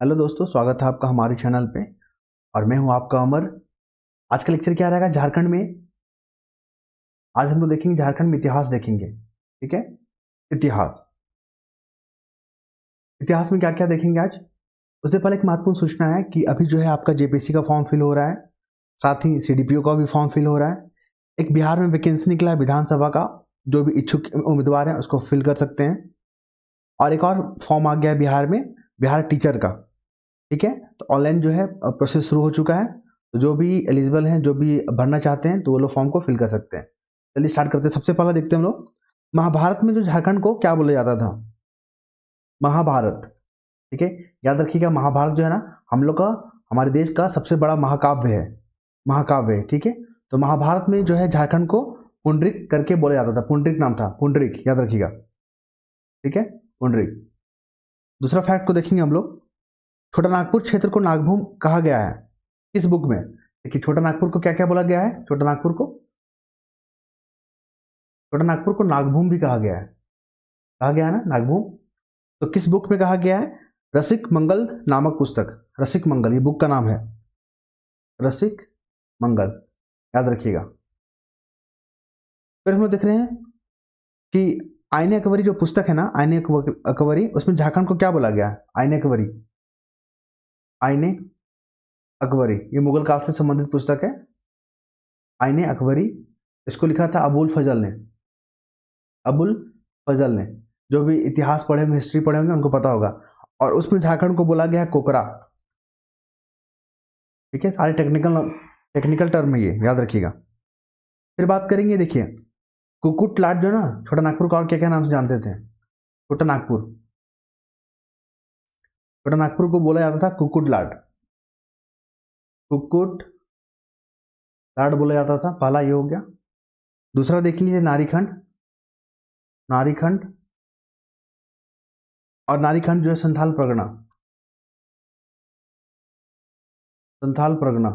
Hello दोस्तों, स्वागत है आपका हमारे चैनल पे। और मैं हूं आपका अमर। आज का लेक्चर क्या रहेगा? झारखंड में। आज हम लोग देखेंगे झारखंड में इतिहास देखेंगे। ठीक है, इतिहास। इतिहास में क्या क्या देखेंगे आज? उससे पहले एक महत्वपूर्ण सूचना है कि अभी जो है आपका जेपीएससी का फॉर्म फिल हो रहा है, साथ ही सीडीपीओ का भी फॉर्म फिल हो रहा है। एक बिहार में वैकेंसी निकला है विधानसभा का, जो भी इच्छुक उम्मीदवार हैं उसको फिल कर सकते हैं। और एक और फॉर्म आ गया है बिहार में, बिहार टीचर का। ठीक है, तो ऑनलाइन जो है प्रोसेस शुरू हो चुका है। तो जो भी एलिजिबल हैं, जो भी भरना चाहते हैं, तो वो लोग फॉर्म को फिल कर सकते हैं। चलिए स्टार्ट करते हैं। सबसे पहला देखते हैं हम लोग महाभारत में जो झारखंड को क्या बोला जाता था। महाभारत। ठीक है, याद रखिएगा महाभारत जो है ना, हम लोग का, हमारे देश का सबसे बड़ा महाकाव्य है। महाकाव्य है, ठीक है। तो महाभारत में जो है झारखंड को पुंडरिक करके बोला जाता था। पुंडरिक नाम था, पुंडरिक, याद रखिएगा। ठीक है, पुंडरिक। दूसरा फैक्ट को देखेंगे हम लोग। छोटा नागपुर क्षेत्र को नागभूम कहा गया है किस बुक में? देखिए, छोटा नागपुर को क्या क्या बोला गया है? छोटा नागपुर को नागभूम भी कहा गया है। कहा गया है ना, नागभूम। तो किस बुक में कहा गया है? रसिक मंगल नामक पुस्तक। रसिक मंगल, ये बुक का नाम है, रसिक मंगल, याद रखिएगा। फिर हम लोग देख रहे हैं कि आईने अकबरी जो पुस्तक है ना, आईने अकबरी, उसमें झारखंड को क्या बोला गया है? आईने अकबरी, आईने अकबरी, ये मुगल काल से संबंधित पुस्तक है। आईने अकबरी, इसको लिखा था अबुल फजल ने। अबुल फजल ने। जो भी इतिहास पढ़े होंगे, हिस्ट्री पढ़े होंगे, उनको पता होगा। और उसमें झारखंड को बोला गया है कोकरा। ठीक है, सारे टेक्निकल टर्म है, ये याद रखिएगा। फिर बात करेंगे, देखिए कुकुट लाट जो है ना, छोटा नागपुर का और क्या क्या नाम से जानते थे? छोटा नागपुर, छोटा नागपुर को बोला जाता था कुकुट लाट। कुकुट लाट बोला जाता था, पहला ये हो गया। दूसरा देख लीजिए, नारीखंड। नारीखंड, और नारीखंड जो है संथाल परगना। संथाल परगना।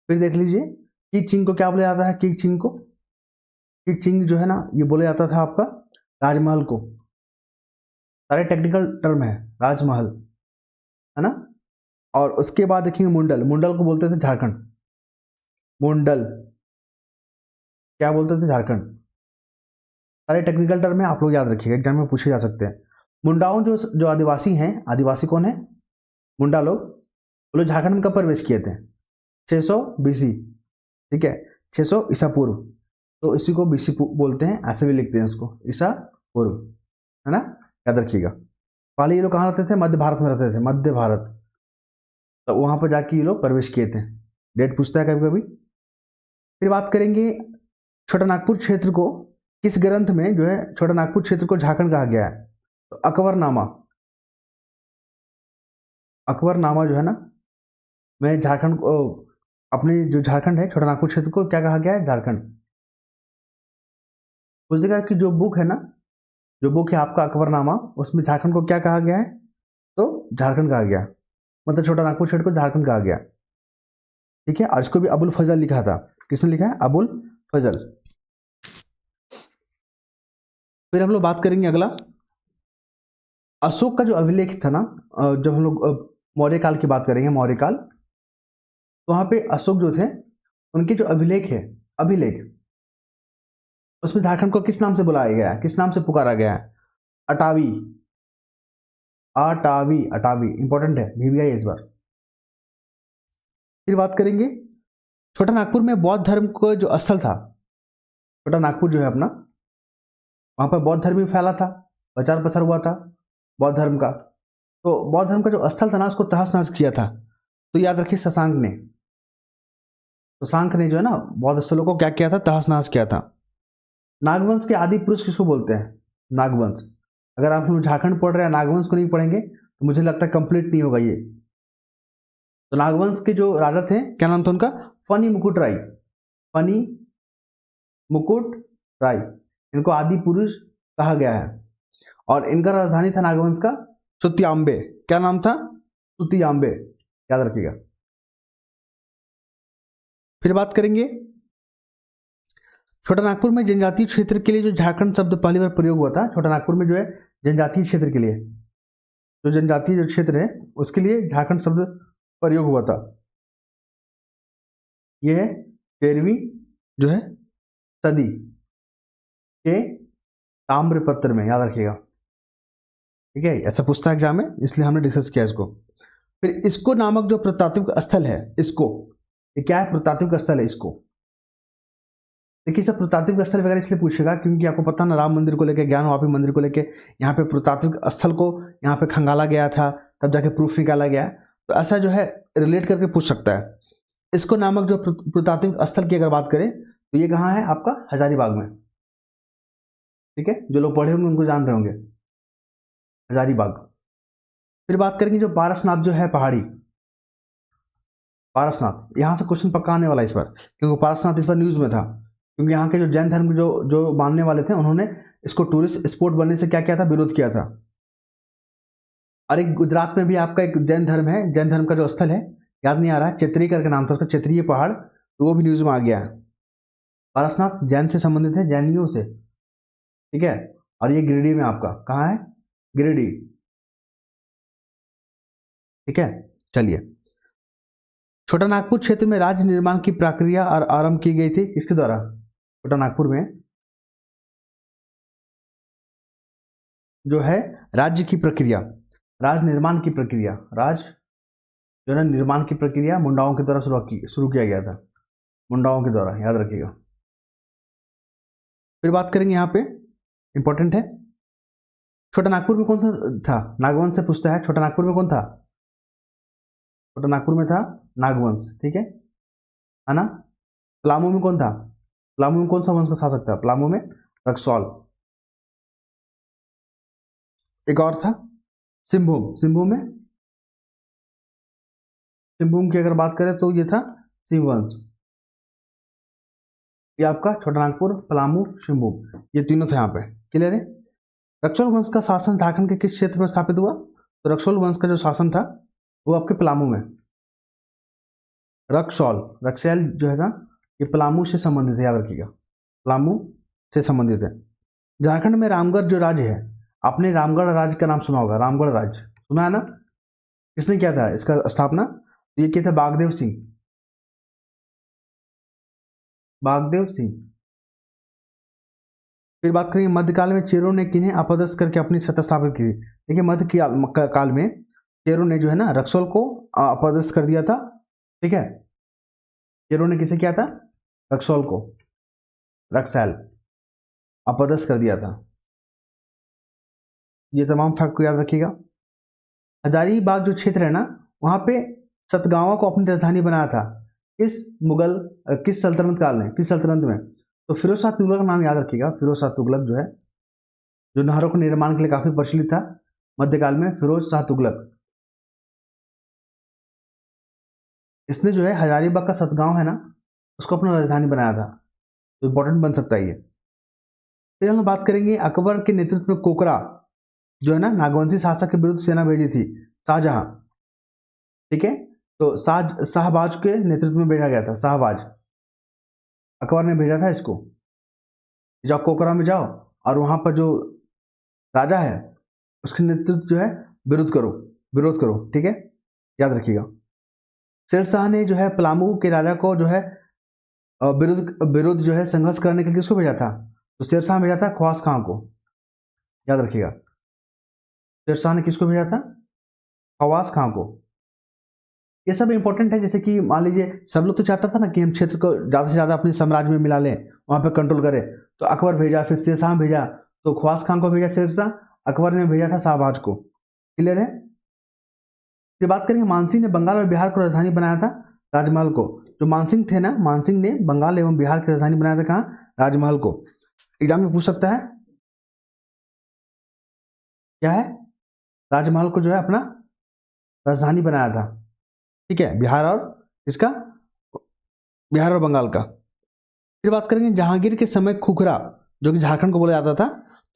फिर देख लीजिए, किक चिंग को क्या बोला जाता है? किक चिंग को, किक चिंग जो है ना, ये बोला जाता था आपका राजमहल को। सारे टेक्निकल टर्म है, राजमहल, है ना। और उसके बाद देखेंगे मुंडल। मुंडल को बोलते थे झारखंड। मुंडल क्या बोलते थे? झारखंड। सारे टेक्निकल टर्म है, आप लोग याद रखिएगा, एग्जाम में पूछे जा सकते हैं। मुंडाओं जो जो आदिवासी हैं, आदिवासी कौन है? मुंडा लोग। वो लोग झारखंड में कब प्रवेश किए थे? 600 बीसी। ठीक है, 600 ईसा पूर्व। तो इसी को बीसी बोलते हैं, ऐसे भी लिखते हैं इसको, ईसा पूर्व, है ना, याद रखिएगा। पहले ये लोग कहाँ रहते थे? मध्य भारत में रहते थे, मध्य भारत। तो वहां पर जाके ये लोग प्रवेश किए थे। डेट पूछता है कभी कभी। फिर बात करेंगे छोटा नागपुर क्षेत्र को किस ग्रंथ में जो है छोटा नागपुर क्षेत्र को झारखंड कहा गया है? तो अकबरनामा। अकबरनामा जो है ना, में झारखंड को, अपने जो झारखंड है, छोटा नागपुर क्षेत्र को क्या कहा गया है? झारखंड। उस जगह की जो बुक है ना, जो बुक है आपका अकबरनामा, उसमें झारखंड को क्या कहा गया है? तो झारखंड कहा गया, मतलब छोटा नागपुर क्षेत्र को झारखंड कहा गया। ठीक है, और इसको भी अबुल फजल लिखा था। किसने लिखा है? अबुल फजल। फिर हम लोग बात करेंगे अगला, अशोक का जो अभिलेख था ना, जब हम लोग मौर्य काल की बात करेंगे, मौर्य काल, तो वहां पे अशोक जो थे, उनके जो अभिलेख है, अभिलेख, उसमें झारखंड को किस नाम से बुलाया गया है? किस नाम से पुकारा गया है? अटावी। अटावी, अटावी इंपॉर्टेंट है, VBI इस बार। फिर बात करेंगे छोटा नागपुर में बौद्ध धर्म को जो स्थल था, छोटा नागपुर जो है अपना, वहां पर बौद्ध धर्म भी फैला था, प्रचार प्रसार हुआ था बौद्ध धर्म का। तो बौद्ध धर्म का जो स्थल था ना, उसको तहस नहस किया था। तो याद रखिए, शशांक ने, शशांक ने जो है ना, बौद्ध स्थलों को क्या किया था? तहस नहस किया था। नागवंश के आदि पुरुष किसको बोलते हैं? नागवंश। अगर आप लोग झारखंड पढ़ रहे हैं, नागवंश को नहीं पढ़ेंगे तो मुझे लगता है कंप्लीट नहीं होगा ये। तो नागवंश के जो राजा थे, क्या नाम था उनका? फनी मुकुट राय। फनी मुकुट राय, इनको आदि पुरुष कहा गया है। और इनका राजधानी था नागवंश का सुतियाम्बे। क्या नाम था? सुतियाम्बे, याद रखिएगा। फिर बात करेंगे छोटा नागपुर में जनजातीय क्षेत्र के लिए जो झारखंड शब्द पहली बार प्रयोग हुआ था। छोटा नागपुर में जो है जनजातीय क्षेत्र के लिए, जो जनजातीय जो क्षेत्र है उसके लिए झारखंड शब्द प्रयोग हुआ था। यह है 13वीं जो है सदी के ताम्रपत्र में, याद रखिएगा, ठीक है, ऐसा पूछता है एग्जाम में, इसलिए हमने डिस्कस किया इसको। फिर इसको नामक जो पुरातात्विक स्थल है, इसको, ये क्या है, पुरातात्विक स्थल है इसको। देखिए सब पुरातात्विक स्थल वगैरह इसलिए पूछेगा क्योंकि आपको पता ना, राम मंदिर को लेके, ज्ञानवापी मंदिर को लेके यहाँ पे पुरातात्विक स्थल को यहाँ पे खंगाला गया था, तब जाके प्रूफ निकाला गया। तो ऐसा जो है रिलेट करके पूछ सकता है। इसको नामक जो पुरातात्विक स्थल की अगर बात करें तो ये कहाँ है आपका, हजारीबाग में, ठीक है, जो लोग पढ़े होंगे उनको जान रहे होंगे, हजारीबाग। फिर बात करेंगे जो पारसनाथ जो है पहाड़ी, पारसनाथ, यहाँ से क्वेश्चन पक्का आने वाला इस बार, क्योंकि पारसनाथ इस बार न्यूज में था, क्योंकि यहाँ के जो जैन धर्म जो मानने वाले थे उन्होंने इसको टूरिस्ट स्पॉट बनने से क्या किया था, विरोध किया था। और एक गुजरात में भी आपका एक जैन धर्म है, जैन धर्म का जो स्थल है याद नहीं आ रहा है, चेत्री करके नाम था उसका, चेत्रीय पहाड़, तो वो भी न्यूज में आ गया है। पारसनाथ जैन से संबंधित है, जैनियों से, ठीक है। और ये गिरिडीह में आपका, कहाँ है, गिरिडीह, ठीक है। चलिए, छोटा नागपुर क्षेत्र में राज्य निर्माण की प्रक्रिया और आरंभ की गई थी किसके द्वारा, छोटा नागपुर में जो है राज्य की प्रक्रिया, राज निर्माण की प्रक्रिया, राज जो है निर्माण की प्रक्रिया मुंडाओं के द्वारा शुरू किया गया था, मुंडाओं के द्वारा, याद रखिएगा। फिर बात करेंगे यहाँ पे, इंपॉर्टेंट है, छोटा नागपुर में कौन सा था, नागवंश से पूछता है, छोटा नागपुर में कौन था, छोटा नागपुर में था नागवंश, ठीक है ना। पलामू में कौन था, पलामू में कौन सा वंश का शासक था, पलामू में रक्सौल। एक और था सिंहभूम, सिंहभूम की अगर बात करें तो ये था सिंह वंश। ये आपका छोटा नागपुर, पलामू, सिंहभूम, ये तीनों थे यहाँ पे, क्लियर है। रक्सौल वंश का शासन झारखंड के किस क्षेत्र में स्थापित हुआ, तो रक्सौल वंश का जो शासन था वो आपके पलामू में, रक्सौल जो है ना, ये पलामू से संबंधित है, याद रखिएगा, पलामू से संबंधित है। झारखंड में रामगढ़ जो राज्य है, आपने रामगढ़ राज्य का नाम सुना होगा, रामगढ़ राज्य सुना है ना, किसने किया था इसका स्थापना, तो ये किया था बागदेव सिंह, बागदेव सिंह। फिर बात करेंगे मध्यकाल में चेरों ने किन्हें अपदस्थ करके अपनी सत्ता स्थापित की थी। देखिए मध्य काल में चेरों ने जो है ना रक्सौल को अपदस्थ कर दिया था, ठीक है। चेरों ने किसे किया था, रक्सौल को, रक्सैल अपदस्थ कर दिया था। ये तमाम फैक्ट को याद रखिएगा। हजारीबाग जो क्षेत्र है ना, वहां पे सतगावा को अपनी राजधानी बनाया था, किस सल्तनत काल में, किस सल्तनत में, तो फिरोज शाह तुगलक का नाम याद रखिएगा। फिरोज शाह तुगलक जो है, जो नहरों के निर्माण के लिए काफी प्रचलित था मध्यकाल में, फिरोज शाह तुगलक, इसने जो है हजारीबाग का सतगांव है ना उसको अपना राजधानी बनाया था, तो इंपॉर्टेंट बन सकता है ये। फिर हम बात करेंगे अकबर के नेतृत्व में कोकरा जो है ना नागवंशी शासक के विरुद्ध सेना भेजी थी, शाहजहां, ठीक है। तो शाहबाज के नेतृत्व में भेजा गया था, शाहबाज, अकबर ने भेजा था इसको, जाओ कोकरा में जाओ और वहां पर जो राजा है उसके नेतृत्व जो है विरोध करो, ठीक है, याद रखिएगा। शेरशाह ने जो है पलामू के राजा को जो है विरुद्ध जो है संघर्ष करने के लिए किसको भेजा था, तो शेरशाह भेजा था ख्वास खां को, याद रखिएगा। शेरशाह ने किसको भेजा था, ख्वास खां को। ये सब इंपॉर्टेंट है, जैसे कि मान लीजिए सब लोग तो चाहता था ना कि हम क्षेत्र को ज़्यादा से ज़्यादा अपने साम्राज्य में मिला लें, वहाँ पे कंट्रोल करें, तो अकबर भेजा, फिर शेरशाह भेजा, तो ख्वास खां को भेजा शेरशाह, अकबर ने भेजा था शाहबाज को, क्लियर है। फिर बात करेंगे मानसिंह ने बंगाल और बिहार को राजधानी बनाया था, राजमहल को। जो मानसिंह थे ना, मानसिंह ने बंगाल एवं बिहार की राजधानी बनाया था, कहाँ, राजमहल को। एग्जाम में पूछ सकता है क्या है, राजमहल को जो है अपना राजधानी बनाया था, ठीक है, बिहार और बंगाल का। फिर बात करेंगे जहांगीर के समय खुखरा जो कि झारखंड को बोला जाता था,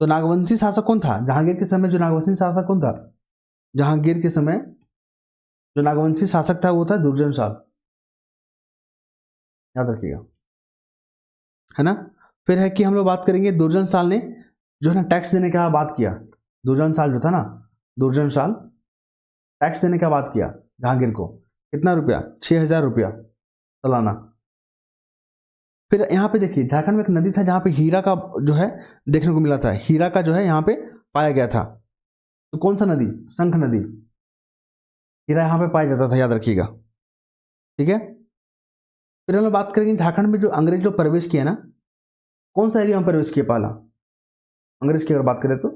तो नागवंशी शासक कौन था, जहांगीर के समय जो नागवंशी शासक कौन था, जहांगीर के समय जो नागवंशी शासक था वो था दुर्जनशाल, याद रखिएगा, है ना। फिर है कि हम लोग बात करेंगे दुर्जनशाल ने जो है ना टैक्स देने का बात किया, दुर्जनशाल जो था ना, दुर्जनशाल टैक्स देने का बात किया जहांगीर को, कितना रुपया, 6,000 रुपया सालाना। फिर यहाँ पे देखिए झारखंड में एक नदी था जहाँ पे हीरा का जो है देखने को मिला था, हीरा का जो है यहाँ पे पाया गया था। तो कौन सा नदी, शंख नदी, हीरा यहाँ पे पाया जाता था, याद रखिएगा, ठीक है। फिर हम लोग बात करेंगे झारखंड में जो अंग्रेज लोग प्रवेश किए ना, कौन सा एरिया में प्रवेश किए पहला अंग्रेज की अगर बात करें तो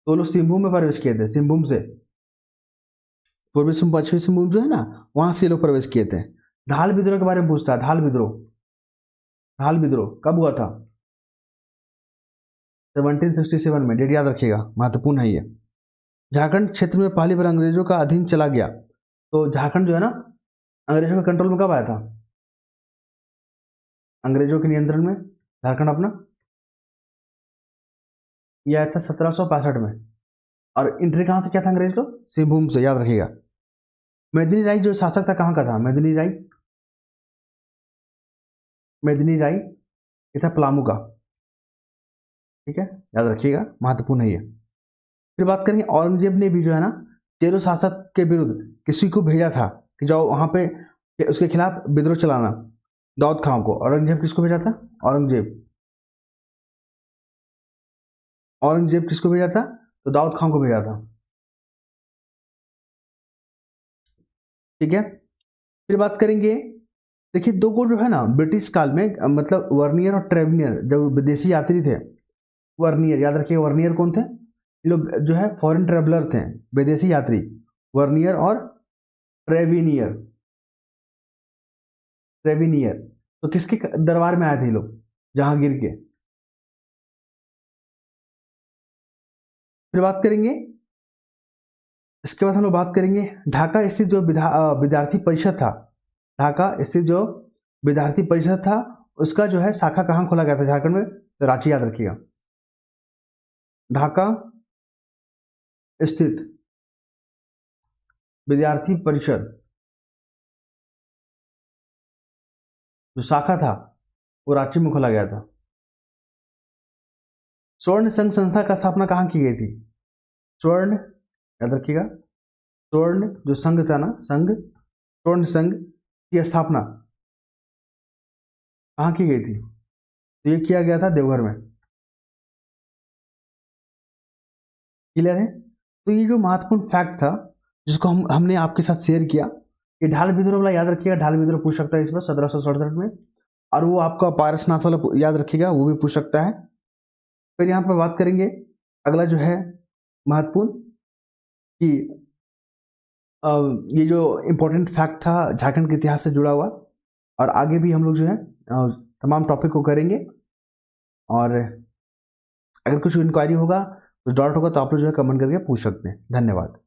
लोग सिंहभूम में प्रवेश किए थे, सिंहभूम से, पूर्वी सिंहभूम पश्चिमी सिंहभूम जो है ना वहां से लोग प्रवेश किए थे। धाल विद्रोह के बारे में पूछता है, धाल विद्रोह कब हुआ था, 1767 में, डेट याद रखिएगा, महत्वपूर्ण है ये। झारखंड क्षेत्र में पहली बार अंग्रेजों का अधीन चला गया, तो झारखंड जो है ना अंग्रेजों के कंट्रोल में कब आया था, अंग्रेजों के नियंत्रण में झारखंड अपना यह आया था 1765 में। और एंट्री कहां से किया था अंग्रेज लोग, सिंहभूम से, याद रखिएगा। मेदिनी राय जो शासक था कहां का था, मेदिनी राय ये था पलामू का, ठीक है, याद रखिएगा, महत्वपूर्ण है ये। फिर बात करेंगे औरंगजेब ने भी जो है ना चेरो शासक के विरुद्ध किसी को भेजा था कि जाओ वहां पे उसके खिलाफ विद्रोह चलाना, दाऊद खां को। औरंगजेब किसको भेजा था, औरंगजेब किसको भेजा था, तो दाऊद खां को भेजा था, ठीक है। फिर बात करेंगे, देखिए दो को जो है ना ब्रिटिश काल में, मतलब वर्नियर और ट्रेवनियर, जो विदेशी यात्री थे, वर्नियर याद रखिए, वर्नियर कौन थे, लोग जो है फॉरेन ट्रेवलर थे, विदेशी यात्री, वर्नियर और ट्रेविनियर, तो किसके दरबार में आए थे लोग, जहांगीर के। फिर बात करेंगे, इसके बाद हम लोग बात करेंगे ढाका स्थित जो विद्यार्थी परिषद था, ढाका स्थित जो विद्यार्थी परिषद था उसका जो है शाखा कहाँ खोला गया था झारखंड में, तो रांची, याद रखिएगा। ढाका स्थित विद्यार्थी परिषद जो शाखा था वो रांची में खोला गया था। स्वर्ण संघ संस्था का स्थापना कहाँ की गई थी, स्वर्ण, याद रखिएगा, स्वर्ण जो संघ था ना, स्वर्ण संघ की स्थापना कहाँ की गई थी, तो ये किया गया था देवघर में, क्लियर है। तो ये जो महत्वपूर्ण फैक्ट था जिसको हमने आपके साथ शेयर किया, ये ढाल विद्रोह वाला याद रखिएगा, ढाल विद्रोह पूछ सकता है इस पर 1767 में, और वो आपका पारसनाथ वाला याद रखिएगा, वो भी पूछ सकता है। फिर यहाँ पर बात करेंगे अगला जो है महत्वपूर्ण कि ये जो इम्पोर्टेंट फैक्ट था झारखंड के इतिहास से जुड़ा हुआ, और आगे भी हम लोग जो है तमाम टॉपिक को करेंगे, और अगर कुछ इंक्वायरी होगा, कुछ डाउट होगा तो आप लोग जो है कमेंट करके पूछ सकते हैं। धन्यवाद।